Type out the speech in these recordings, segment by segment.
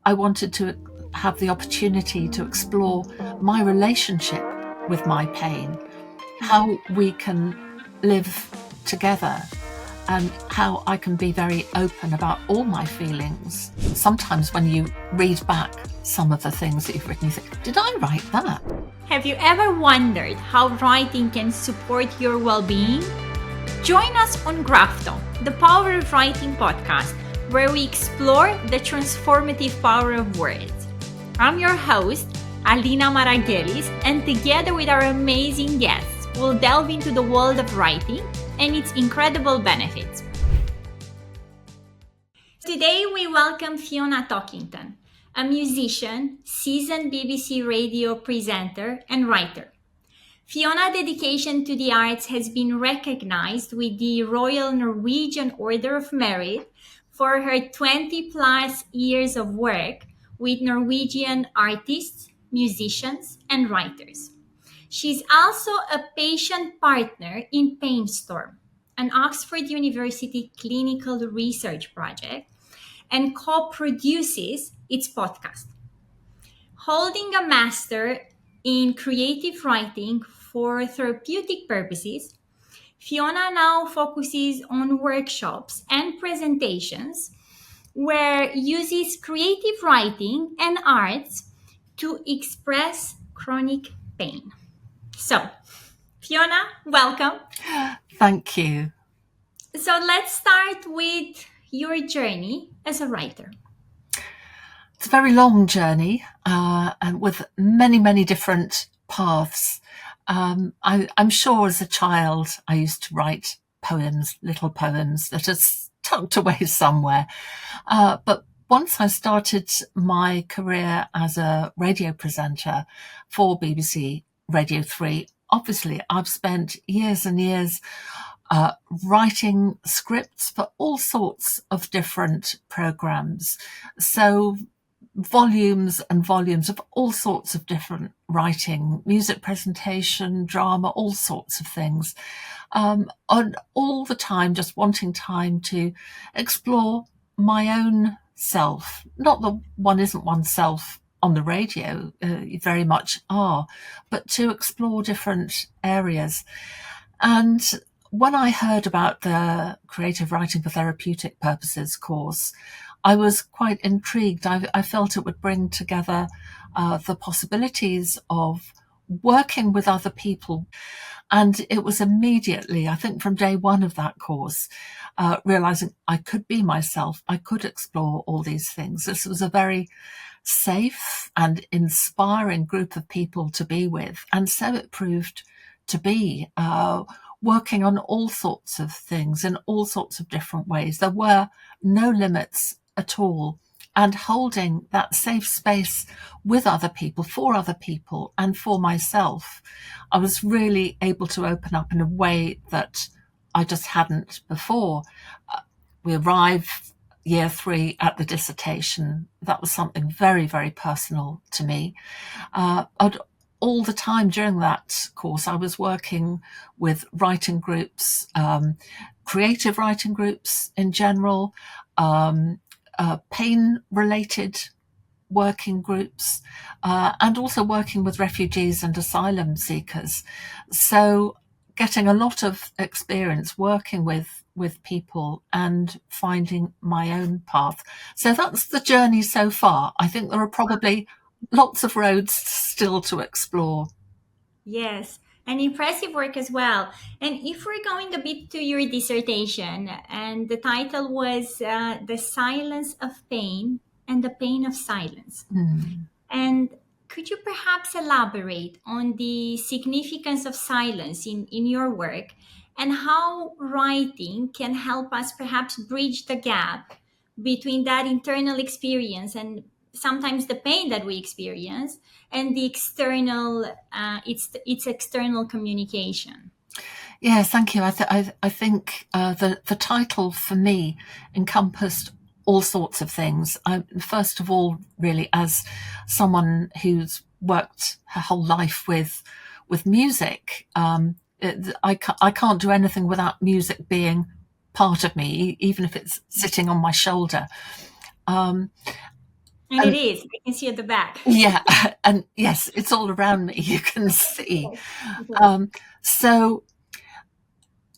I wanted to have the opportunity to explore my relationship with my pain, how we can live together, and how I can be very open about all my feelings. Sometimes when you read back some of the things that you've written, you think, did I write that? Have you ever wondered how writing can support your well-being? Join us on Grafto, the Power of Writing podcast, where we explore the transformative power of words. I'm your host, Alina Maragelis, and together with our amazing guests, we'll delve into the world of writing and its incredible benefits. Today we welcome Fiona Talkington, a musician, seasoned BBC radio presenter, and writer. Fiona's dedication to the arts has been recognized with the Royal Norwegian Order of Merit for her 20-plus years of work with Norwegian artists, musicians, and writers. She's also a patient partner in Painstorm, an Oxford University clinical research project, and co-produces its podcast. Holding a master in creative writing for therapeutic purposes, Fiona now focuses on workshops and presentations where uses creative writing and arts to express chronic pain. So, Fiona, welcome. Thank you. So let's start with your journey as a writer. It's a very long journey and with many, many different paths. I'm sure as a child I used to write poems, little poems that are tucked away somewhere. But once I started my career as a radio presenter for BBC Radio 3, obviously I've spent years and years writing scripts for all sorts of different programmes. So volumes and volumes of all sorts of different writing, music presentation, drama, all sorts of things. And all the time just wanting time to explore my own self. Not that one isn't oneself on the radio, you very much are, but to explore different areas. And when I heard about the Creative Writing for Therapeutic Purposes course, I was quite intrigued. I felt it would bring together the possibilities of working with other people. And it was immediately, I think from day one of that course, realizing I could be myself. I could explore all these things. This was a very safe and inspiring group of people to be with. And so it proved to be, working on all sorts of things in all sorts of different ways. There were no limits at all, and holding that safe space with other people, for other people, and for myself, I was really able to open up in a way that I just hadn't before. We arrived year 3 at the dissertation. That was something very, very personal to me. All the time during that course, I was working with writing groups, creative writing groups in general, pain-related working groups, and also working with refugees and asylum seekers. So getting a lot of experience working with people and finding my own path. So that's the journey so far. I think there are probably lots of roads still to explore. Yes, and impressive work as well. And if we're going a bit to your dissertation, and the title was The Silence of Pain and the Pain of Silence. And could you perhaps elaborate on the significance of silence in your work and how writing can help us perhaps bridge the gap between that internal experience and sometimes the pain that we experience and the external, its external communication? Yes, thank you. I think the title for me encompassed all sorts of things. First of all, really, as someone who's worked her whole life with music, I can't do anything without music being part of me, even if it's sitting on my shoulder. And it is. I can see at the back. Yeah, and yes, it's all around me. You can see. So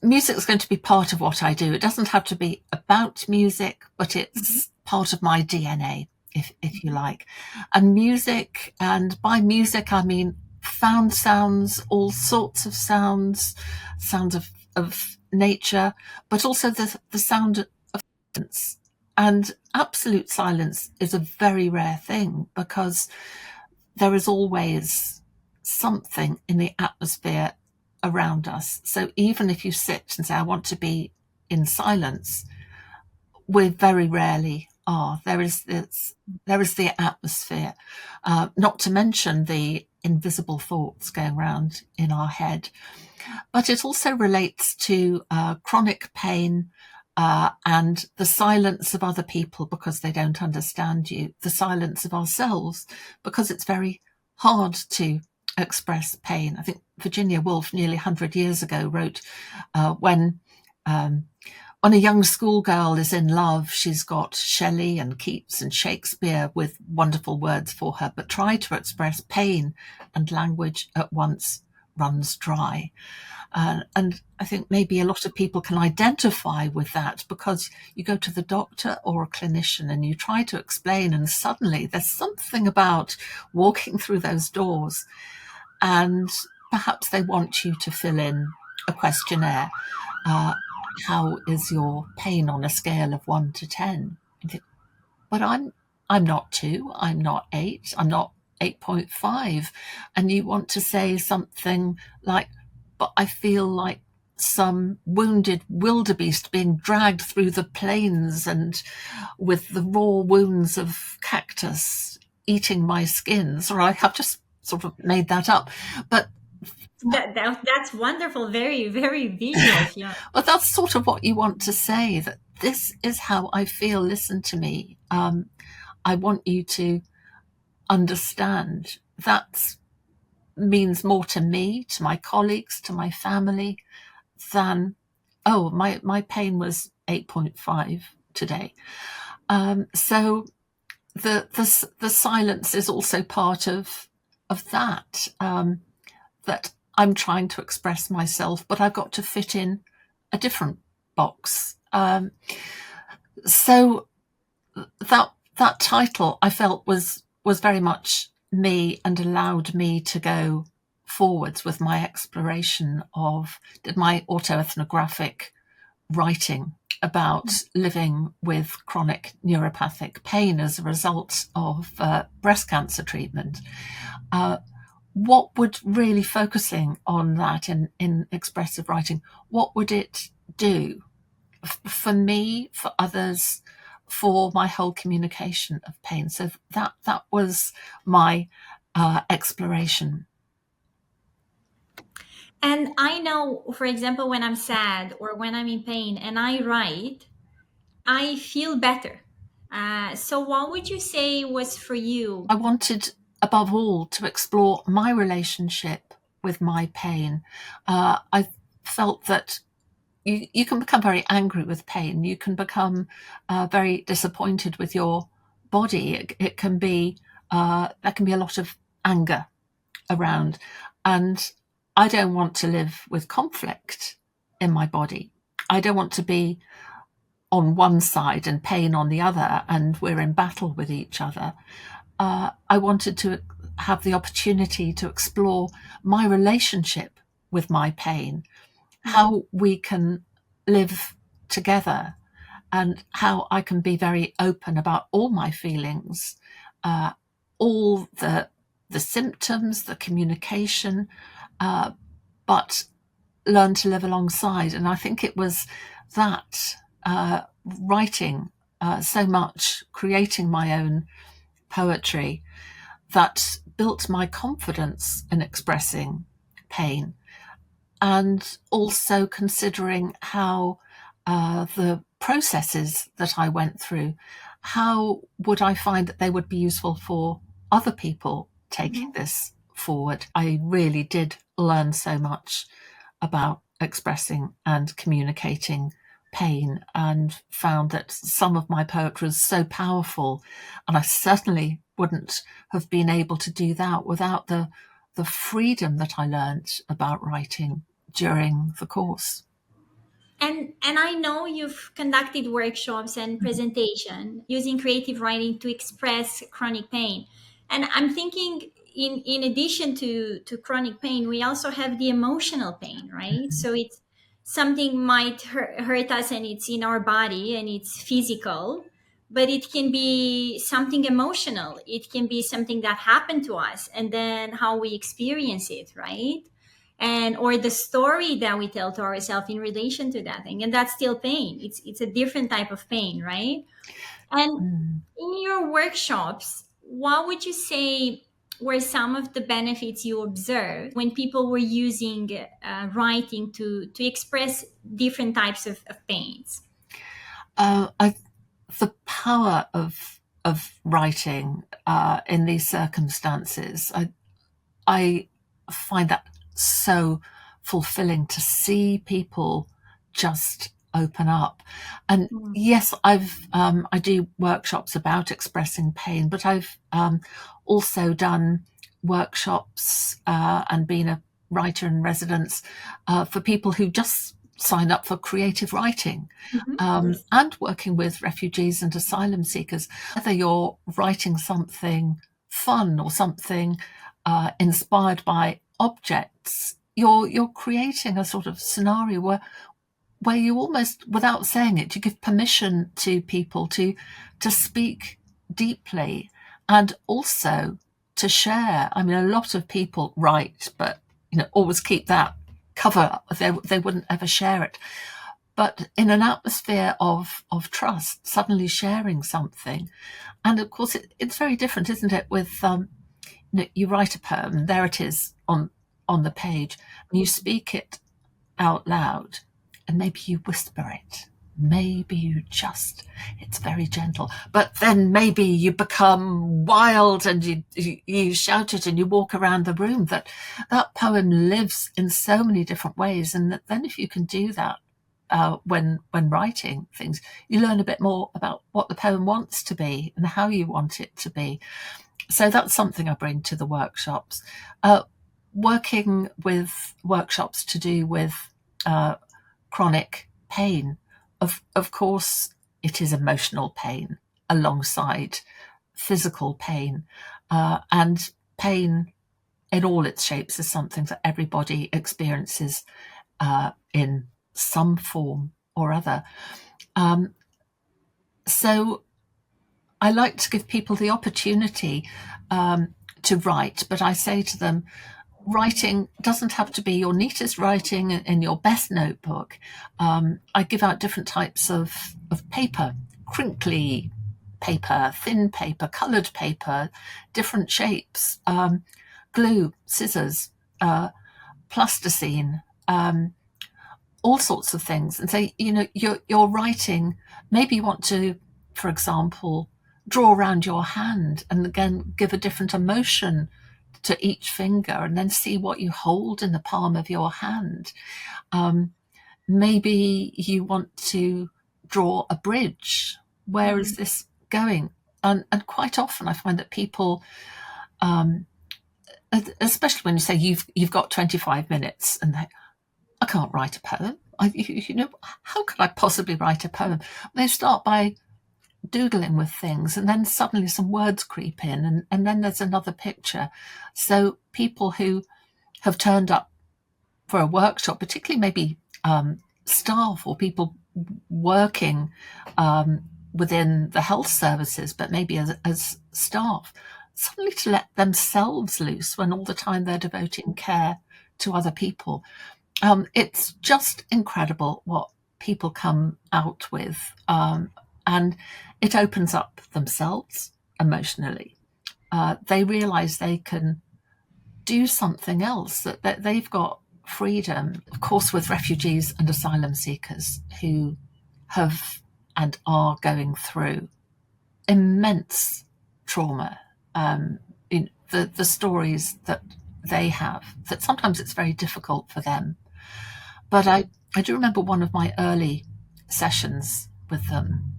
music is going to be part of what I do. It doesn't have to be about music, but it's part of my DNA, if you like. And music, and by music I mean found sounds, all sorts of sounds of nature, but also the sound of silence. And absolute silence is a very rare thing, because there is always something in the atmosphere around us. So even if you sit and say, I want to be in silence, we very rarely are. There is the atmosphere, not to mention the invisible thoughts going around in our head. But it also relates to chronic pain, and the silence of other people because they don't understand you, the silence of ourselves because it's very hard to express pain. I think Virginia Woolf nearly 100 years ago wrote, when a young schoolgirl is in love, she's got Shelley and Keats and Shakespeare with wonderful words for her, but try to express pain and language at once runs dry. And I think maybe a lot of people can identify with that, because you go to the doctor or a clinician and you try to explain, and suddenly there's something about walking through those doors, and perhaps they want you to fill in a questionnaire. How is your pain on a scale of 1 to 10? But I'm not 2, I'm not 8, I'm not 8.5. And you want to say something like, but I feel like some wounded wildebeest being dragged through the plains, and with the raw wounds of cactus eating my skins. Or I have just sort of made that up. But That's wonderful. Very, very visual. Yeah. well, that's sort of what you want to say, that this is how I feel. Listen to me. I want you to understand. That means more to me, to my colleagues, to my family, than, oh, my pain was 8.5 today. So the silence is also part of that, that I'm trying to express myself, but I've got to fit in a different box. So that title I felt was very much me, and allowed me to go forwards with my exploration of, did my autoethnographic writing about living with chronic neuropathic pain as a result of breast cancer treatment. What would really focusing on that in expressive writing, what would it do for me, for others, for my whole communication of pain? So that was my exploration. And I know, for example, when I'm sad or when I'm in pain and I write, I feel better. So, what would you say was for you? I wanted, above all, to explore my relationship with my pain. I felt that you can become very angry with pain. You can become very disappointed with your body. It can be, there can be a lot of anger around. And I don't want to live with conflict in my body. I don't want to be on one side and pain on the other, and we're in battle with each other. I wanted to have the opportunity to explore my relationship with my pain, how we can live together, and how I can be very open about all my feelings, all the symptoms, the communication, but learn to live alongside. And I think it was that writing so much, creating my own poetry, that built my confidence in expressing pain, and also considering how the processes that I went through, how would I find that they would be useful for other people taking this forward. I really did learn so much about expressing and communicating pain and found that some of my poetry was so powerful, and I certainly wouldn't have been able to do that without the freedom that I learnt about writing during the course. And I know you've conducted workshops and presentation using creative writing to express chronic pain. And I'm thinking in addition to chronic pain, we also have the emotional pain, right? So it's something might hurt us and it's in our body and it's physical, but it can be something emotional. It can be something that happened to us and then how we experience it, right? And or the story that we tell to ourselves in relation to that thing, and that's still pain. It's a different type of pain, right? And in your workshops, what would you say were some of the benefits you observed when people were using writing to express different types of pains? The power of writing in these circumstances, I find that so fulfilling to see people just open up. And yes, I do workshops about expressing pain, but I've also done workshops and been a writer in residence for people who just sign up for creative writing, and working with refugees and asylum seekers. Whether you're writing something fun or something inspired by objects, you're creating a sort of scenario where you almost, without saying it, you give permission to people to speak deeply and also to share. I mean, a lot of people write, but always keep that cover. They wouldn't ever share it. But in an atmosphere of trust, suddenly sharing something, and of course it's very different, isn't it? With you write a poem, and there it is on the page, and you speak it out loud, and maybe you whisper it. Maybe it's very gentle, but then maybe you become wild and you shout it and you walk around the room. That poem lives in so many different ways, and then if you can do that when writing things, you learn a bit more about what the poem wants to be and how you want it to be. So that's something I bring to the workshops. Working with workshops to do with chronic pain, of course, it is emotional pain alongside physical pain, and pain in all its shapes is something that everybody experiences in some form or other. So I like to give people the opportunity to write, but I say to them, writing doesn't have to be your neatest writing in your best notebook. I give out different types of paper, crinkly paper, thin paper, coloured paper, different shapes, glue, scissors, plasticine, all sorts of things. And say, you're writing, maybe you want to, for example, draw around your hand and again give a different emotion to each finger, and then see what you hold in the palm of your hand. Maybe you want to draw a bridge. Where is this going? And quite often I find that people, especially when you say you've got 25 minutes, and I can't write a poem. How could I possibly write a poem? They start by doodling with things, and then suddenly some words creep in, and then there's another picture. So people who have turned up for a workshop, particularly maybe staff or people working within the health services, but maybe as staff, suddenly to let themselves loose when all the time they're devoting care to other people. It's just incredible what people come out with, and it opens up themselves emotionally. They realize they can do something else, that they've got freedom. Of course, with refugees and asylum seekers who have and are going through immense trauma, the stories that they have, that sometimes it's very difficult for them. But I do remember one of my early sessions with them.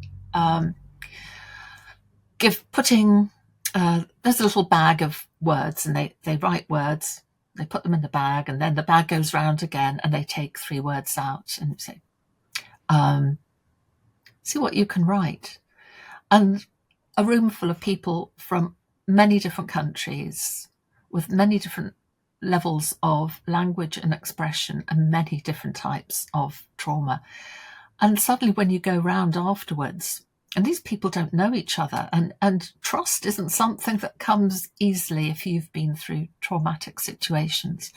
There's a little bag of words, and they write words, they put them in the bag, and then the bag goes round again, and they take 3 words out and say, see what you can write. And a room full of people from many different countries with many different levels of language and expression and many different types of trauma. And suddenly when you go round afterwards, and these people don't know each other, and trust isn't something that comes easily if you've been through traumatic situations.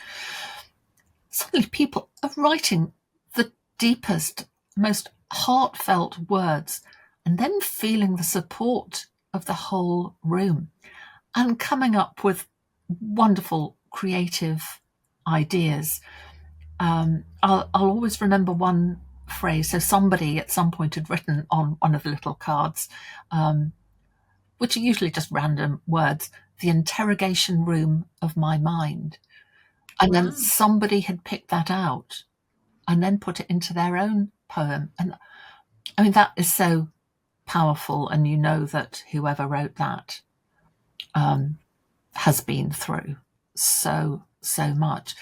Suddenly people are writing the deepest, most heartfelt words, and then feeling the support of the whole room and coming up with wonderful creative ideas. I'll always remember one phrase. So somebody at some point had written on one of the little cards, which are usually just random words, the interrogation room of my mind. And then somebody had picked that out and then put it into their own poem. And I mean, that is so powerful. And you know that whoever wrote that has been through so much.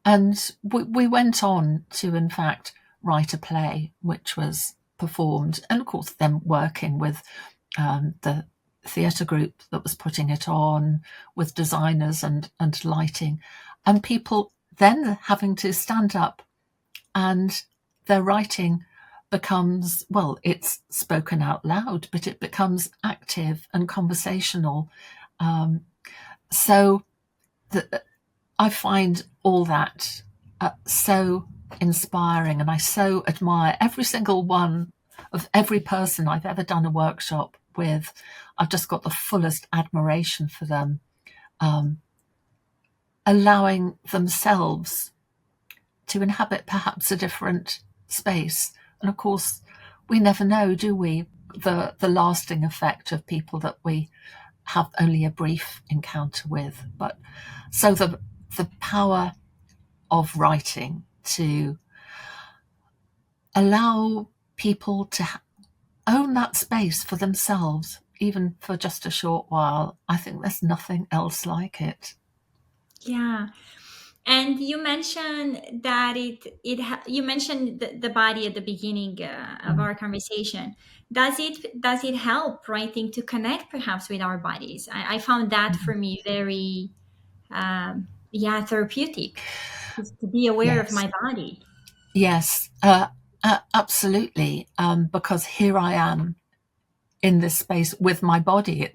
And we went on to, in fact, write a play, which was performed, and of course then working with the theatre group that was putting it on, with designers and lighting, and people then having to stand up, and their writing becomes, well, it's spoken out loud, but it becomes active and conversational. So I find all that so inspiring, and I so admire every single one of every person I've ever done a workshop with. I've just got the fullest admiration for them, allowing themselves to inhabit perhaps a different space. And of course, we never know, do we, the lasting effect of people that we have only a brief encounter with. But so the power of writing to allow people to own that space for themselves, even for just a short while, I think there's nothing else like it. Yeah. And you mentioned that you mentioned the body at the beginning of our conversation. Does it help writing to connect perhaps with our bodies? I found that for me very therapeutic, to be aware of my body. Yes, absolutely. Because here I am in this space with my body.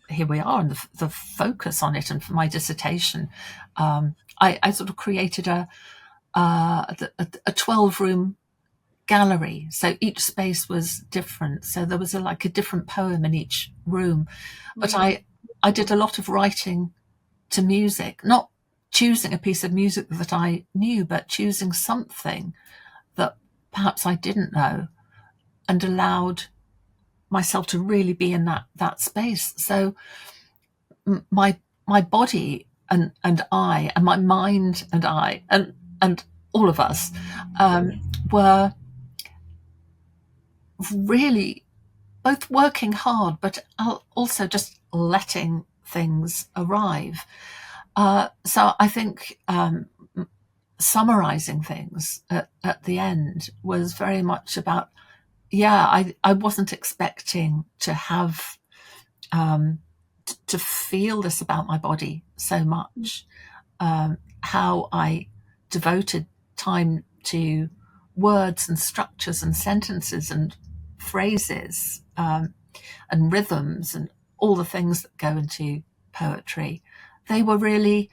Here we are, and the focus on it. And for my dissertation, I sort of created a 12-room gallery. So each space was different. So there was a different poem in each room. But I did a lot of writing to music, not choosing a piece of music that I knew, but choosing something that perhaps I didn't know, and allowed myself to really be in that space. So my body and I, and my mind and I, and all of us were really both working hard, but also just letting things arrive. So I think summarizing things at the end was very much about, I wasn't expecting to have to feel this about my body so much. How I devoted time to words and structures and sentences and phrases and rhythms and all the things that go into poetry. They were really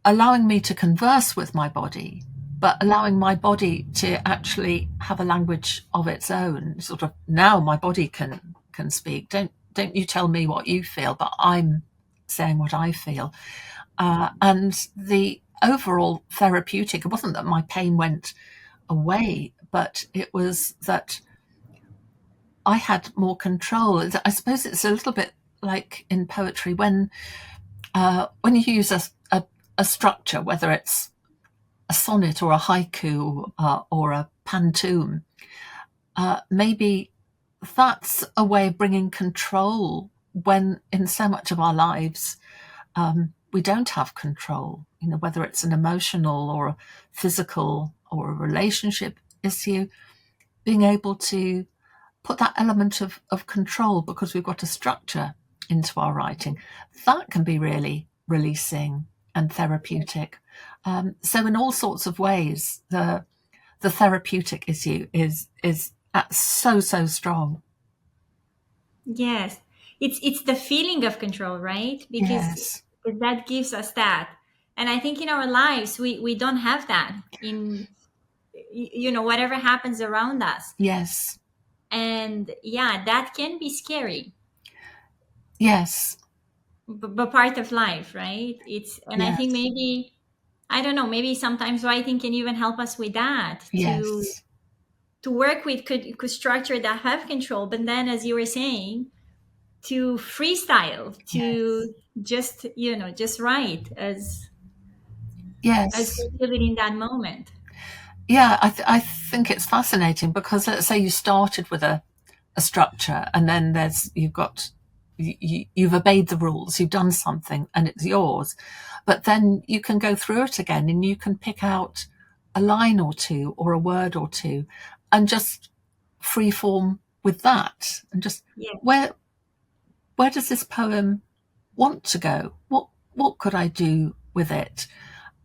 allowing me to converse with my body, but allowing my body to actually have a language of its own. Sort of, now my body can speak. Don't you tell me what you feel, but I'm saying what I feel. And the overall therapeutic, it wasn't that my pain went away, but it was that I had more control. I suppose it's a little bit like in poetry when you use a structure, whether it's sonnet or a haiku or a pantoum, maybe that's a way of bringing control when in so much of our lives we don't have control, whether it's an emotional or a physical or a relationship issue, being able to put that element of control because we've got a structure into our writing, that can be really releasing and therapeutic. So in all sorts of ways, the therapeutic issue is so strong. Yes, it's the feeling of control, right? Because that gives us that. And I think in our lives we don't have that in whatever happens around us. Yes. And yeah, that can be scary. Yes. But part of life, right? I think maybe, I don't know, maybe sometimes writing can even help us with that, to work with could structure that have control, but then as you were saying, to freestyle, to just write as we feel it in that moment. Yeah, I think it's fascinating because let's say you started with a structure and then you've obeyed the rules, you've done something and it's yours, but then you can go through it again and you can pick out a line or two or a word or two and just freeform with that and just where does this poem want to go? What could I do with it?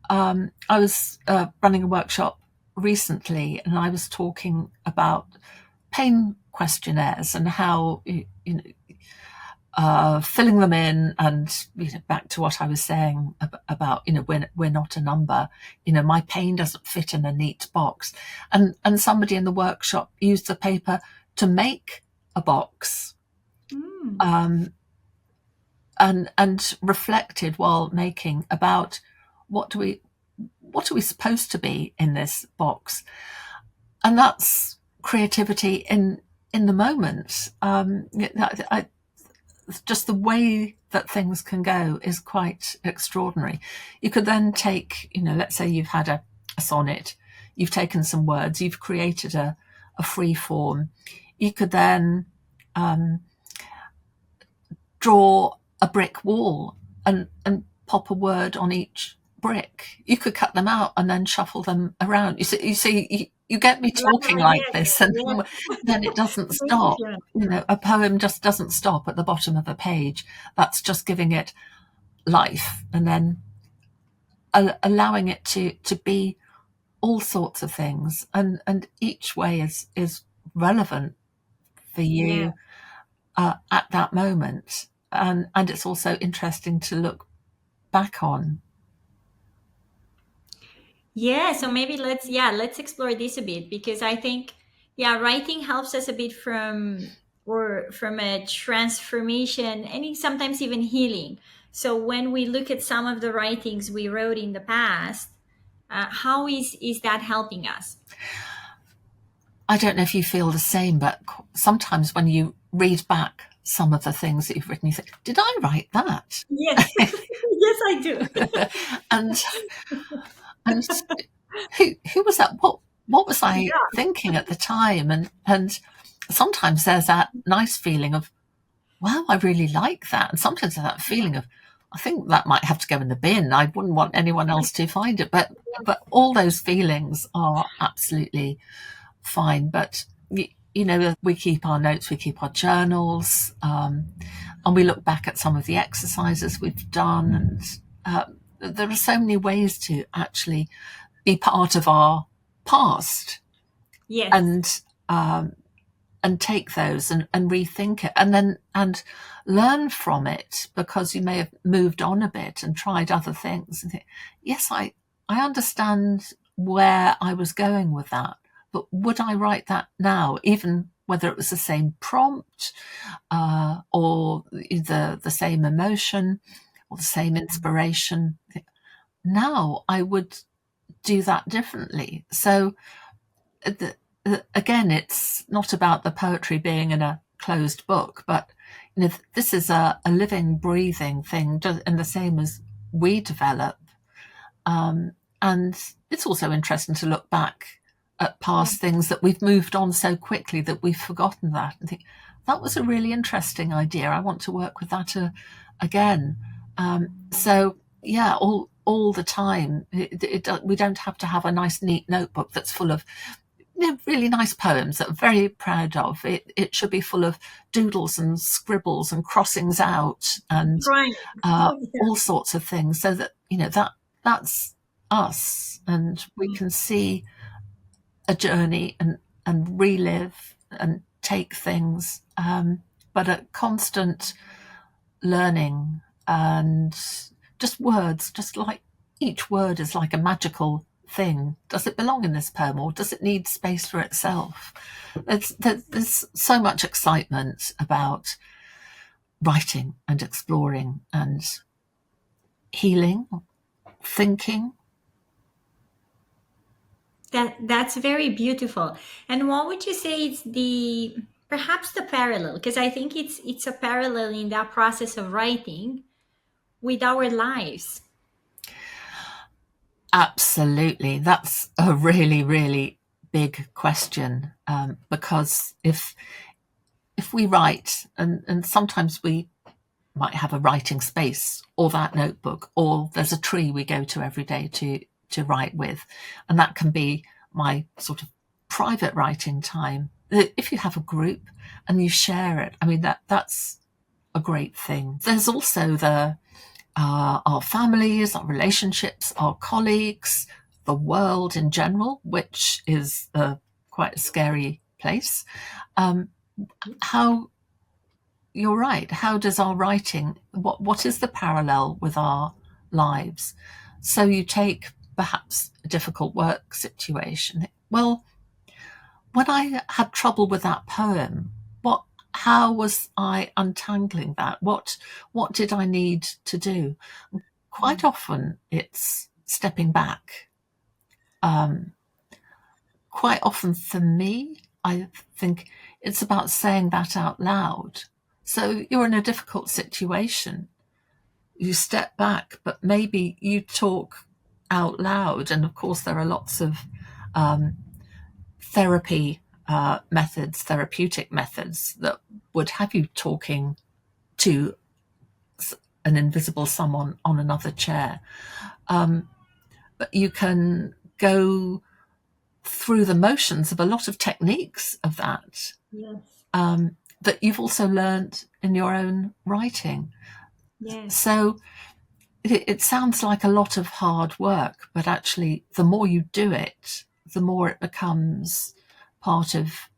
I was running a workshop recently and I was talking about pain questionnaires and how filling them in, and back to what I was saying about we're not a number. My pain doesn't fit in a neat box, and somebody in the workshop used the paper to make a box, and reflected while making about what are we supposed to be in this box, and that's creativity in the moment. Just the way that things can go is quite extraordinary. You could then take, let's say you've had a sonnet, you've taken some words, you've created a free form. You could then draw a brick wall and pop a word on each brick. You could cut them out and then shuffle them around. You see, you get me talking like this, and then it doesn't stop. A poem just doesn't stop at the bottom of a page. That's just giving it life, and then allowing it to be all sorts of things, and each way is relevant for you at that moment, and it's also interesting to look back on. So maybe let's explore this a bit, because I think writing helps us a bit from a transformation and sometimes even healing. So when we look at some of the writings we wrote in the past, how is that helping us? I don't know if you feel the same, but sometimes when you read back some of the things that you've written, you think, did I write that? Yes. Yes, I do. and who was that? What was I thinking at the time? And sometimes there's that nice feeling of, wow, I really like that. And sometimes there's that feeling of, I think that might have to go in the bin. I wouldn't want anyone else to find it. But all those feelings are absolutely fine. But we keep our notes, we keep our journals, and we look back at some of the exercises we've done, and there are so many ways to actually be part of our past, and take those and rethink it, and learn from it, because you may have moved on a bit and tried other things and think, yes, I understand where I was going with that, but would I write that now, even whether it was the same prompt, or the same emotion or the same inspiration? Now I would do that differently. So again, it's not about the poetry being in a closed book, but this is a living, breathing thing, and the same as we develop, and And it's also interesting to look back at Yeah. past things that we've moved on so quickly that we've forgotten that and think, that was a really interesting idea. I want to work with that again. So yeah, all the time. We don't have to have a nice, neat notebook that's full of really nice poems that I'm very proud of. It should be full of doodles and scribbles and crossings out and Right. all sorts of things, so that that's us, and we can see a journey and relive and take things, but a constant learning, and just words, just like each word is like a magical thing. Does it belong in this poem, or does it need space for itself? There's so much excitement about writing and exploring and healing, thinking. That's very beautiful. And what would you say is the perhaps the parallel? Because I think it's a parallel in that process of writing with our lives. Absolutely. That's a really, really big question, because if we write, and sometimes we might have a writing space or that notebook, or there's a tree we go to every day to write with, and that can be my sort of private writing time. If you have a group and you share it, I mean, that's a great thing. There's also our families, our relationships, our colleagues, the world in general, which is quite a scary place. How You're right. How does our writing, what is the parallel with our lives? So you take perhaps a difficult work situation. Well, when I had trouble with that poem, how was I untangling that? What did I need to do? Quite often it's stepping back. Quite often for me, I think it's about saying that out loud. So you're in a difficult situation. You step back, but maybe you talk out loud. And of course, there are lots of therapeutic methods that would have you talking to an invisible someone on another chair. But you can go through the motions of a lot of techniques of that, Yes. that you've also learned in your own writing. Yes. So it sounds like a lot of hard work, but actually the more you do it, the more it becomes part of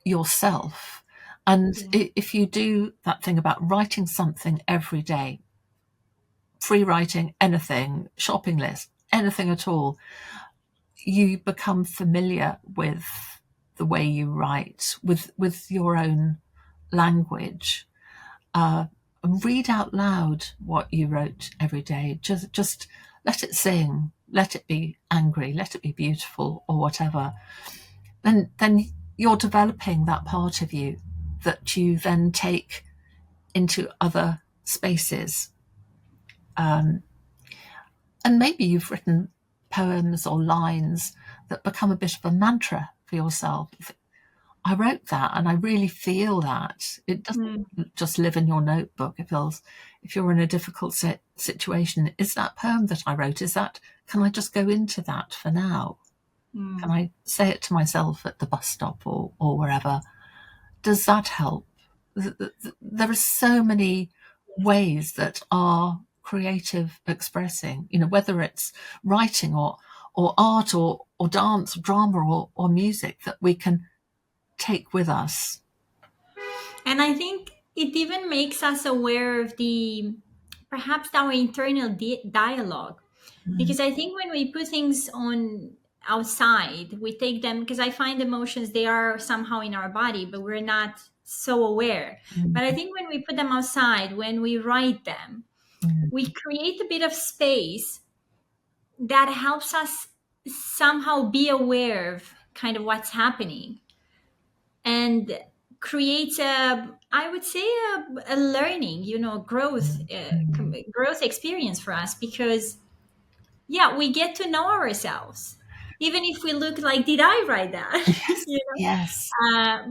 yourself. And if you do that thing about writing something every day, free writing, anything, shopping list, anything at all, you become familiar with the way you write, with your own language. Read out loud what you wrote every day. Just let it sing, let it be angry, let it be beautiful, or whatever. Then you're developing that part of you that you then take into other spaces. And maybe you've written poems or lines that become a bit of a mantra for yourself. I wrote that and I really feel that. It doesn't just live in your notebook. It feels, if you're in a difficult situation, is that poem that I wrote, can I just go into that for now? Can I say it to myself at the bus stop or wherever? Does that help? There are so many ways that are creative expressing, whether it's writing or art or dance, drama or music, that we can take with us. And I think it even makes us aware of perhaps our internal dialogue. Because I think when we put things on outside, we take them, because I find emotions, they are somehow in our body, but we're not so aware. But I think when we put them outside, when we write them, we create a bit of space that helps us somehow be aware of kind of what's happening, and creates I would say a learning, growth experience for us. Because yeah, we get to know ourselves. Even if we look like, did I write that? Yes. You Yes.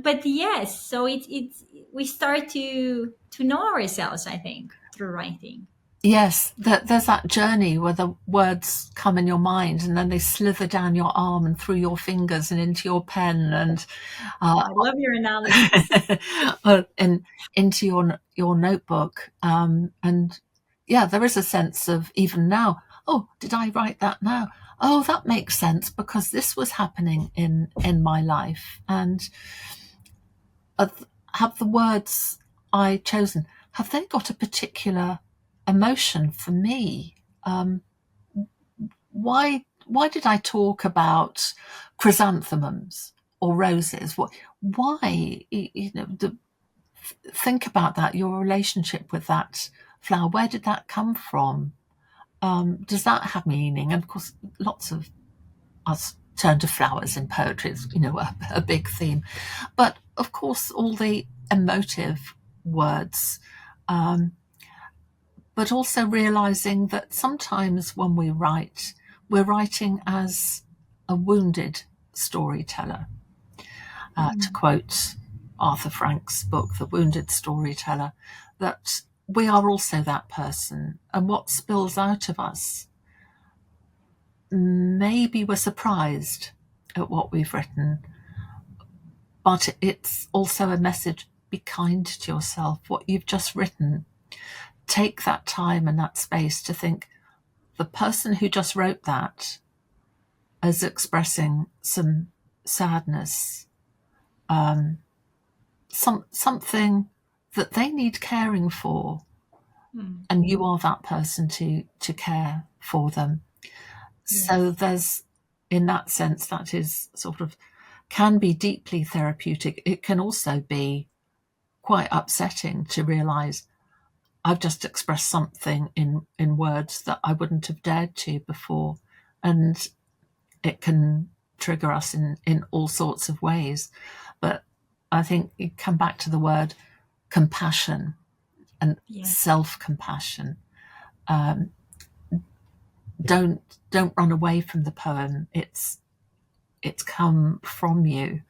but yes, so it's we start to know ourselves, I think, through writing. Yes, there's that journey where the words come in your mind and then they slither down your arm and through your fingers and into your pen and uh, I love your analogies. and into your notebook. And yeah, there is a sense of even now. Oh, did I write that now? Oh, that makes sense because this was happening in my life. And have the words I chosen, have they got a particular emotion for me? Why did I talk about chrysanthemums or roses? Why? Think about that. Your relationship with that flower. Where did that come from? Does that have meaning? And of course, lots of us turn to flowers in poetry. It's a big theme, but of course, all the emotive words. Um, but also realizing that sometimes when we write, we're writing as a wounded storyteller. To quote Arthur Frank's book, The Wounded Storyteller, that we are also that person. And what spills out of us, maybe we're surprised at what we've written, but it's also a message: be kind to yourself. What you've just written, take that time and that space to think, the person who just wrote that is expressing some sadness, something that they need caring for, and you are that person to care for them. Yes. So there's, in that sense, that is sort of, can be deeply therapeutic. It can also be quite upsetting to realize I've just expressed something in words that I wouldn't have dared to before, and it can trigger us in all sorts of ways. But I think you come back to the word compassion and Yeah. self-compassion. Don't run away from the poem. It's come from you.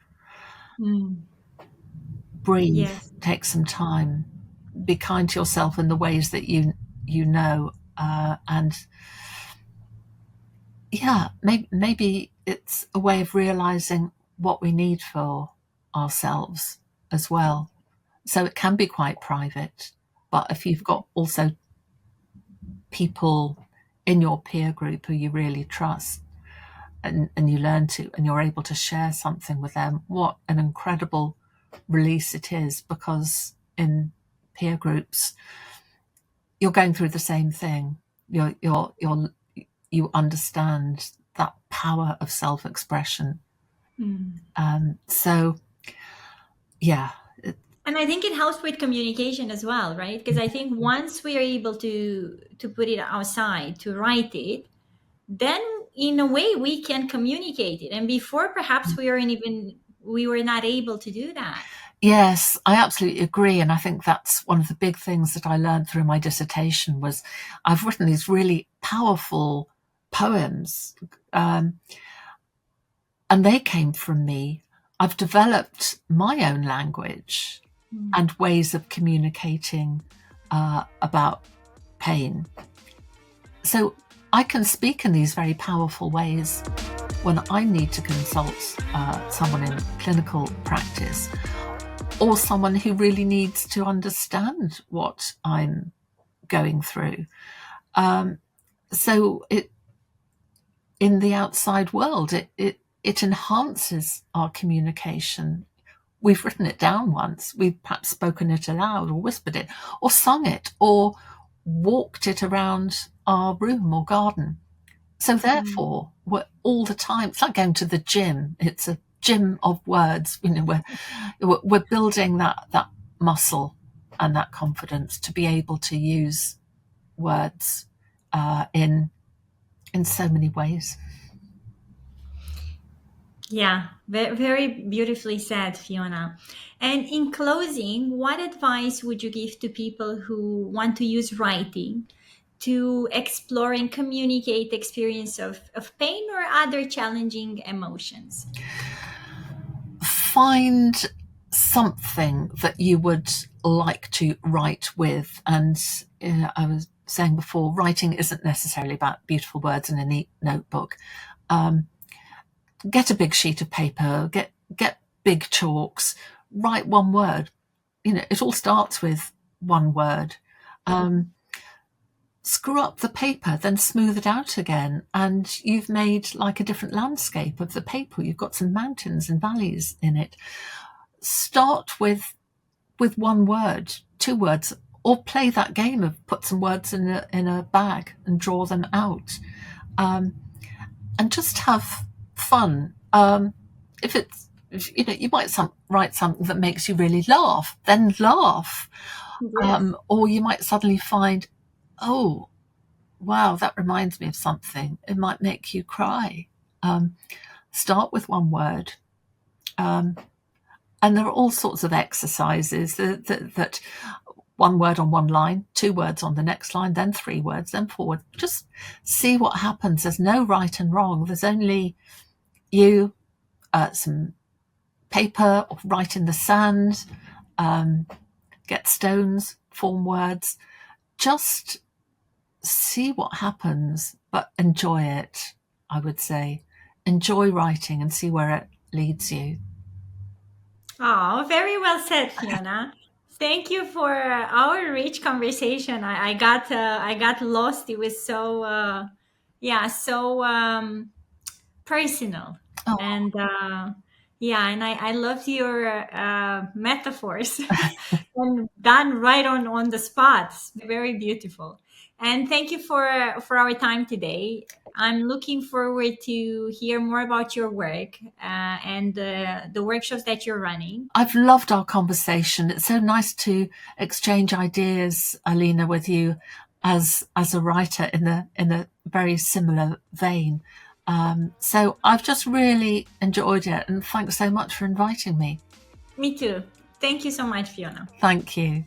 Breathe. Yes. Take some time. Be kind to yourself in the ways that you know, and yeah, maybe it's a way of realizing what we need for ourselves as well. So it can be quite private, but if you've got also people in your peer group who you really trust, and you learn to, and you're able to share something with them, what an incredible release it is, because in peer groups you're going through the same thing. You understand that power of self-expression. So yeah. And I think it helps with communication as well, right? Because I think once we are able to put it outside, to write it, then in a way we can communicate it. And before, perhaps we were not able to do that. Yes, I absolutely agree. And I think that's one of the big things that I learned through my dissertation was I've written these really powerful poems, and they came from me. I've developed my own language and ways of communicating about pain. So I can speak in these very powerful ways when I need to consult someone in clinical practice, or someone who really needs to understand what I'm going through. So it, in the outside world, it enhances our communication. We've written it down once, we've perhaps spoken it aloud or whispered it or sung it or walked it around our room or garden. So therefore, we're all the time, it's like going to the gym. It's a gym of words. We're building that muscle and that confidence to be able to use words in so many ways. Yeah, very, very beautifully said, Fiona. And in closing, what advice would you give to people who want to use writing to explore and communicate experience of pain or other challenging emotions? Find something that you would like to write with. And I was saying before, writing isn't necessarily about beautiful words in a neat notebook. Get a big sheet of paper, get big chalks, write one word. It all starts with one word. Screw up the paper, then smooth it out again, and you've made like a different landscape of the paper. You've got some mountains and valleys in it. Start with one word, 2 words, or play that game of put some words in a bag and draw them out, and just have fun. If it's, you might write something that makes you really laugh, then laugh. Yes. Or you might suddenly find, oh, wow, that reminds me of something. It might make you cry. Start with one word. And there are all sorts of exercises that 1 word on one line, 2 words on the next line, then 3 words, then 4 words. Just see what happens. There's no right and wrong. There's only you, some paper, or write in the sand, get stones, form words. Just see what happens, but enjoy it, I would say. Enjoy writing and see where it leads you. Oh, very well said, Fiona. Thank you for our rich conversation. I got lost. It was so personal. Oh. And and I loved your metaphors and done right on the spot. Very beautiful. And thank you for our time today. I'm looking forward to hear more about your work and the workshops that you're running. I've loved our conversation. It's so nice to exchange ideas, Alina, with you as a writer in a very similar vein. So I've just really enjoyed it, and thanks so much for inviting me. Me too. Thank you so much, Fiona. Thank you.